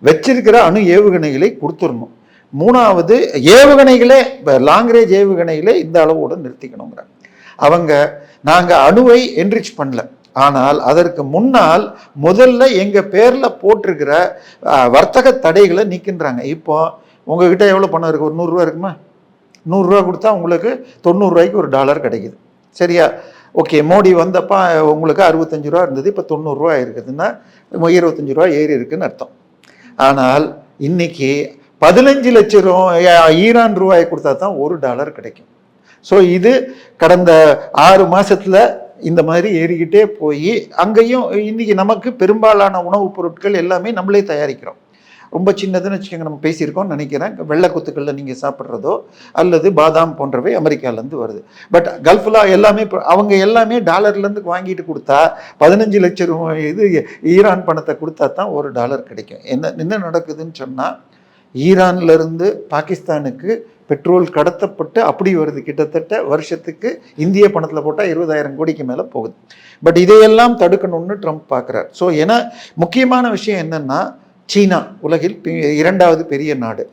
வச்சிருக்கிற அணு ஏவுகணைகளை கொடுத்துடணும். மூணாவது, ஏவுகணைகளே லாங் ரேஞ்ச் ஏவுகணைகளே இந்த அளவோடு நிறுத்திக்கணுங்கிறாங்க. அவங்க நாங்கள் அணுவை என்ரிச் பண்ணல, ஆனால் அதற்கு முன்னால் முதல்ல எங்கள் பேரில் போட்டிருக்கிற வர்த்தக தடைகளை நீக்கின்றாங்க. இப்போ உங்ககிட்ட எவ்வளோ பணம் இருக்குது? ஒரு 100 ரூபா இருக்குமா? 100 ரூபா கொடுத்தா உங்களுக்கு 90 ரூபாய்க்கு ஒரு டாலர் கிடைக்குது. சரியா? ஓகே, மோடி வந்தப்போ உங்களுக்கு 65 ரூபா இருந்தது, இப்போ 90 ரூபா இருக்குதுன்னா 25 ரூபா ஏறி இருக்குன்னு அர்த்தம். ஆனால் இன்னைக்கு 15 லட்சம் ஈரான் ரூபாய் கொடுத்தா தான் ஒரு டாலர் கிடைக்கும். ஸோ இது கடந்த 6 மாசத்துல இந்த மாதிரி ஏறிக்கிட்டே போய் அங்கேயும் இன்னைக்கு நமக்கு பெரும்பாலான உணவுப் பொருட்கள் எல்லாமே நம்மளே தயாரிக்கிறோம். ரொம்ப சின்னதுன்னு வச்சுக்கோங்க, நம்ம பேசியிருக்கோம்னு நினைக்கிறேன். வெள்ளை குத்துக்களில் நீங்கள் சாப்பிட்றதோ அல்லது பாதாம் போன்றவை அமெரிக்காவிலேருந்து வருது. பட் கல்ஃபில் எல்லாமே அவங்க எல்லாமே டாலர்லேருந்து வாங்கிட்டு கொடுத்தா 15 லட்சம் ரூபாய் இது ஈரான் பணத்தை கொடுத்தா தான் ஒரு டாலர் கிடைக்கும். என்ன நடக்குதுன்னு சொன்னால், ஈரான்லேருந்து பாகிஸ்தானுக்கு பெட்ரோல் கடத்தப்பட்டு அப்படி வருது. கிட்டத்தட்ட வருஷத்துக்கு இந்திய பணத்தில் போட்டால் 20,000 கோடிக்கு மேலே போகுது. பட் இதையெல்லாம் தடுக்கணும்னு ட்ரம்ப் பார்க்குறார். ஸோ ஏன்னா முக்கியமான விஷயம் என்னென்னா, சீனா உலகில் 2வது பெரிய நாடு.